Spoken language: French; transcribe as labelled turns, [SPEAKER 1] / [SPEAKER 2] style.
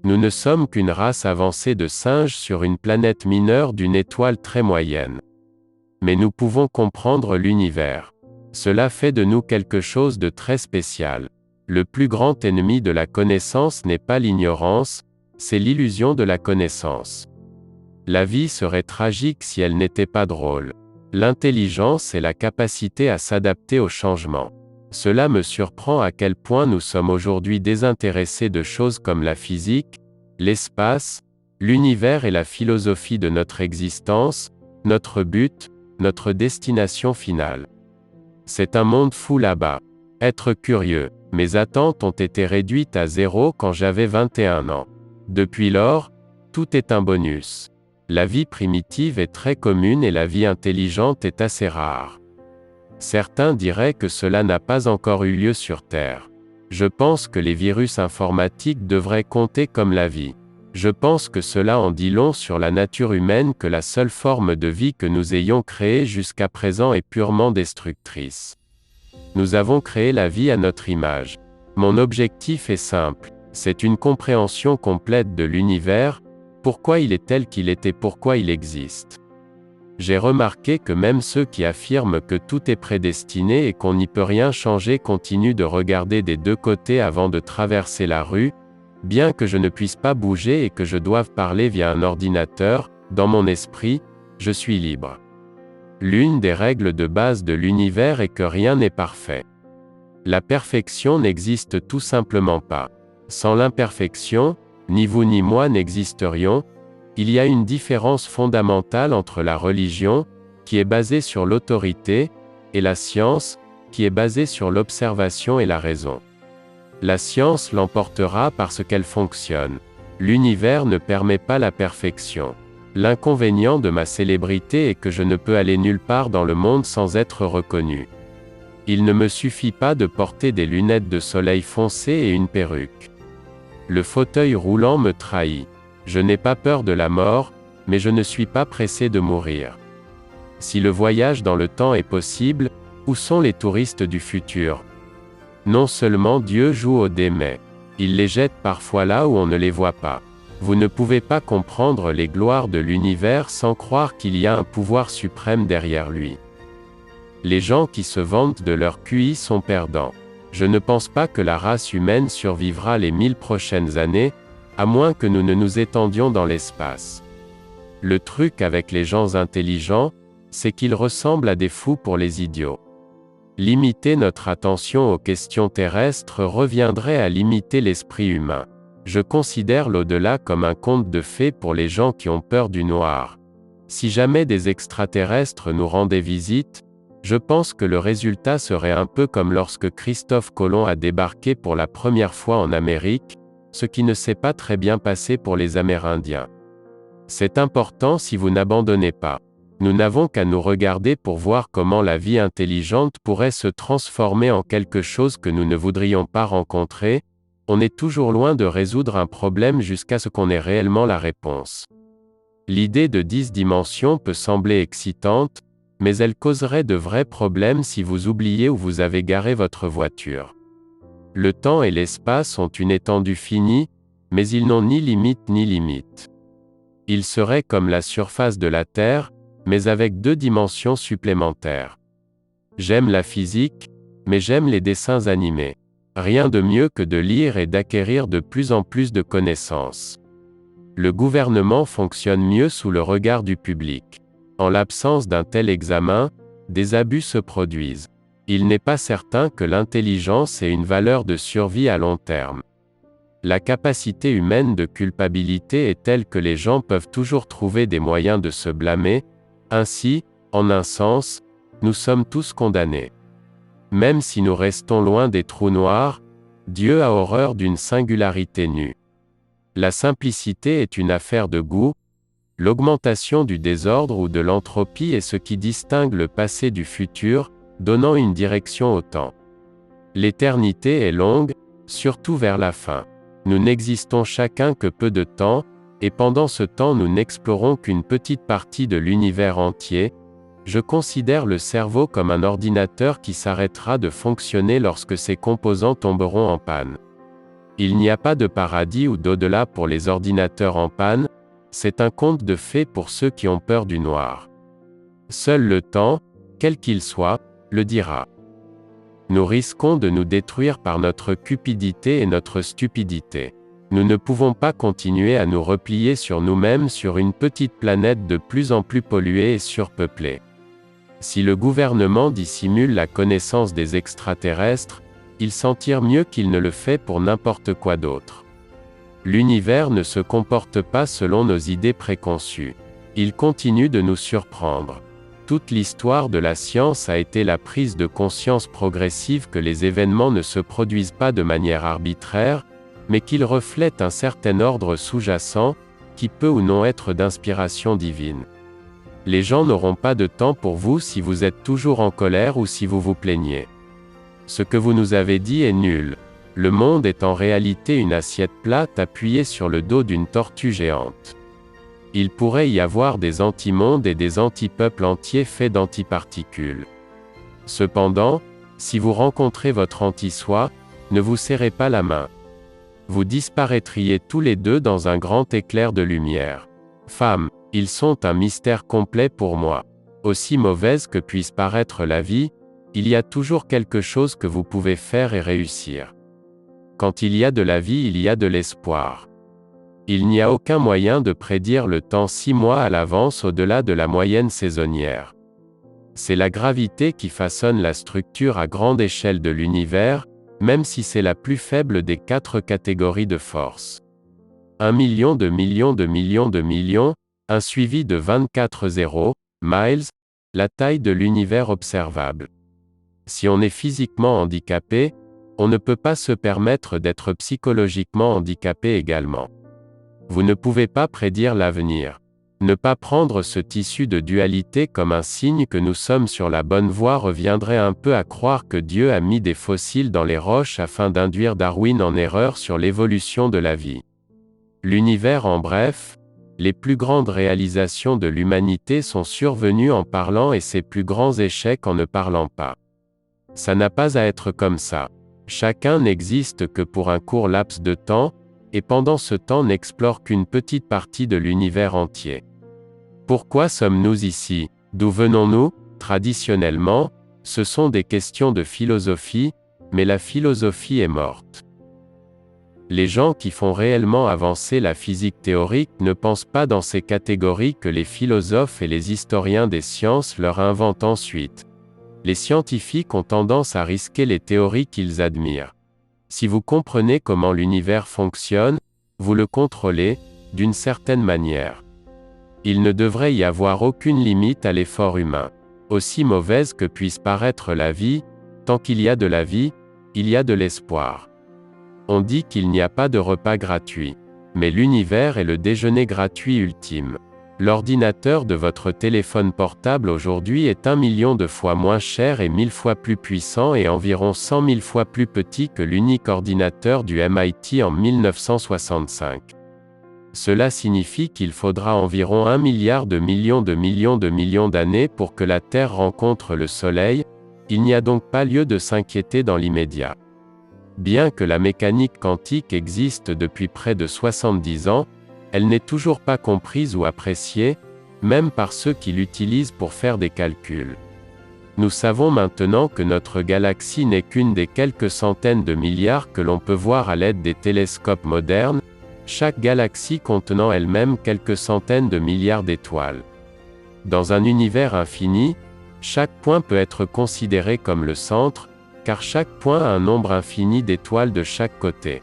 [SPEAKER 1] Nous ne sommes qu'une race avancée de singes sur une planète mineure d'une étoile très moyenne. Mais nous pouvons comprendre l'univers. Cela fait de nous quelque chose de très spécial. Le plus grand ennemi de la connaissance n'est pas l'ignorance, c'est l'illusion de la connaissance. La vie serait tragique si elle n'était pas drôle. L'intelligence est la capacité à s'adapter au changement. Cela me surprend à quel point nous sommes aujourd'hui désintéressés de choses comme la physique, l'espace, l'univers et la philosophie de notre existence, notre but, notre destination finale. C'est un monde fou là-bas. Être curieux. Mes attentes ont été réduites à 0 quand j'avais 21 ans. Depuis lors, tout est un bonus. La vie primitive est très commune et la vie intelligente est assez rare. Certains diraient que cela n'a pas encore eu lieu sur Terre. Je pense que les virus informatiques devraient compter comme la vie. Je pense que cela en dit long sur la nature humaine que la seule forme de vie que nous ayons créée jusqu'à présent est purement destructrice. Nous avons créé la vie à notre image. Mon objectif est simple, c'est une compréhension complète de l'univers, pourquoi il est tel qu'il est et pourquoi il existe. J'ai remarqué que même ceux qui affirment que tout est prédestiné et qu'on n'y peut rien changer continuent de regarder des deux côtés avant de traverser la rue, bien que je ne puisse pas bouger et que je doive parler via un ordinateur, dans mon esprit, je suis libre. L'une des règles de base de l'univers est que rien n'est parfait. La perfection n'existe tout simplement pas. Sans l'imperfection, ni vous ni moi n'existerions. Il y a une différence fondamentale entre la religion, qui est basée sur l'autorité, et la science, qui est basée sur l'observation et la raison. La science l'emportera parce qu'elle fonctionne. L'univers ne permet pas la perfection. L'inconvénient de ma célébrité est que je ne peux aller nulle part dans le monde sans être reconnu. Il ne me suffit pas de porter des lunettes de soleil foncées et une perruque. Le fauteuil roulant me trahit. Je n'ai pas peur de la mort, mais je ne suis pas pressé de mourir. Si le voyage dans le temps est possible, où sont les touristes du futur? Non seulement Dieu joue aux dés mais il les jette parfois là où on ne les voit pas. Vous ne pouvez pas comprendre les gloires de l'univers sans croire qu'il y a un pouvoir suprême derrière lui. Les gens qui se vantent de leur QI sont perdants. Je ne pense pas que la race humaine survivra les 1000 prochaines années, à moins que nous ne nous étendions dans l'espace. Le truc avec les gens intelligents, c'est qu'ils ressemblent à des fous pour les idiots. Limiter notre attention aux questions terrestres reviendrait à limiter l'esprit humain. Je considère l'au-delà comme un conte de fées pour les gens qui ont peur du noir. Si jamais des extraterrestres nous rendaient visite, je pense que le résultat serait un peu comme lorsque Christophe Colomb a débarqué pour la première fois en Amérique, ce qui ne s'est pas très bien passé pour les Amérindiens. C'est important si vous n'abandonnez pas. Nous n'avons qu'à nous regarder pour voir comment la vie intelligente pourrait se transformer en quelque chose que nous ne voudrions pas rencontrer. On est toujours loin de résoudre un problème jusqu'à ce qu'on ait réellement la réponse. L'idée de 10 dimensions peut sembler excitante, mais elle causerait de vrais problèmes si vous oubliez où vous avez garé votre voiture. Le temps et l'espace ont une étendue finie, mais ils n'ont ni limite ni limite. Ils seraient comme la surface de la Terre, mais avec 2 dimensions supplémentaires. J'aime la physique, mais j'aime les dessins animés. Rien de mieux que de lire et d'acquérir de plus en plus de connaissances. Le gouvernement fonctionne mieux sous le regard du public. En l'absence d'un tel examen, des abus se produisent. Il n'est pas certain que l'intelligence ait une valeur de survie à long terme. La capacité humaine de culpabilité est telle que les gens peuvent toujours trouver des moyens de se blâmer. Ainsi, en un sens, nous sommes tous condamnés. Même si nous restons loin des trous noirs, Dieu a horreur d'une singularité nue. La simplicité est une affaire de goût. L'augmentation du désordre ou de l'entropie est ce qui distingue le passé du futur, donnant une direction au temps. L'éternité est longue, surtout vers la fin. Nous n'existons chacun que peu de temps, et pendant ce temps nous n'explorons qu'une petite partie de l'univers entier. Je considère le cerveau comme un ordinateur qui s'arrêtera de fonctionner lorsque ses composants tomberont en panne. Il n'y a pas de paradis ou d'au-delà pour les ordinateurs en panne, c'est un conte de fées pour ceux qui ont peur du noir. Seul le temps, quel qu'il soit, le dira. Nous risquons de nous détruire par notre cupidité et notre stupidité. Nous ne pouvons pas continuer à nous replier sur nous-mêmes sur une petite planète de plus en plus polluée et surpeuplée. Si le gouvernement dissimule la connaissance des extraterrestres, il s'en tire mieux qu'il ne le fait pour n'importe quoi d'autre. L'univers ne se comporte pas selon nos idées préconçues. Il continue de nous surprendre. Toute l'histoire de la science a été la prise de conscience progressive que les événements ne se produisent pas de manière arbitraire, mais qu'ils reflètent un certain ordre sous-jacent, qui peut ou non être d'inspiration divine. Les gens n'auront pas de temps pour vous si vous êtes toujours en colère ou si vous vous plaignez. Ce que vous nous avez dit est nul. Le monde est en réalité une assiette plate appuyée sur le dos d'une tortue géante. Il pourrait y avoir des antimondes et des antipeuples entiers faits d'antiparticules. Cependant, si vous rencontrez votre anti-soi, ne vous serrez pas la main. Vous disparaîtriez tous les deux dans un grand éclair de lumière. Femmes, ils sont un mystère complet pour moi. Aussi mauvaise que puisse paraître la vie, il y a toujours quelque chose que vous pouvez faire et réussir. Quand il y a de la vie, il y a de l'espoir. Il n'y a aucun moyen de prédire le temps 6 mois à l'avance au-delà de la moyenne saisonnière. C'est la gravité qui façonne la structure à grande échelle de l'univers, même si c'est la plus faible des 4 catégories de force. 1 million de millions de millions de millions, un suivi de 24 zéros, miles, la taille de l'univers observable. Si on est physiquement handicapé, on ne peut pas se permettre d'être psychologiquement handicapé également. Vous ne pouvez pas prédire l'avenir. Ne pas prendre ce tissu de dualité comme un signe que nous sommes sur la bonne voie reviendrait un peu à croire que Dieu a mis des fossiles dans les roches afin d'induire Darwin en erreur sur l'évolution de la vie. L'univers en bref, les plus grandes réalisations de l'humanité sont survenues en parlant et ses plus grands échecs en ne parlant pas. Ça n'a pas à être comme ça. Chacun n'existe que pour un court laps de temps, et pendant ce temps n'explore qu'une petite partie de l'univers entier. Pourquoi sommes-nous ici? D'où venons-nous? Traditionnellement, ce sont des questions de philosophie, mais la philosophie est morte. Les gens qui font réellement avancer la physique théorique ne pensent pas dans ces catégories que les philosophes et les historiens des sciences leur inventent ensuite. Les scientifiques ont tendance à risquer les théories qu'ils admirent. Si vous comprenez comment l'univers fonctionne, vous le contrôlez, d'une certaine manière. Il ne devrait y avoir aucune limite à l'effort humain. Aussi mauvaise que puisse paraître la vie, tant qu'il y a de la vie, il y a de l'espoir. On dit qu'il n'y a pas de repas gratuit. Mais l'univers est le déjeuner gratuit ultime. L'ordinateur de votre téléphone portable aujourd'hui est 1 million de fois moins cher et 1000 fois plus puissant et environ 100 000 fois plus petit que l'unique ordinateur du MIT en 1965. Cela signifie qu'il faudra environ 1 milliard de millions de millions de millions d'années pour que la Terre rencontre le Soleil, il n'y a donc pas lieu de s'inquiéter dans l'immédiat. Bien que la mécanique quantique existe depuis près de 70 ans, elle n'est toujours pas comprise ou appréciée, même par ceux qui l'utilisent pour faire des calculs. Nous savons maintenant que notre galaxie n'est qu'une des quelques centaines de milliards que l'on peut voir à l'aide des télescopes modernes, chaque galaxie contenant elle-même quelques centaines de milliards d'étoiles. Dans un univers infini, chaque point peut être considéré comme le centre, car chaque point a un nombre infini d'étoiles de chaque côté.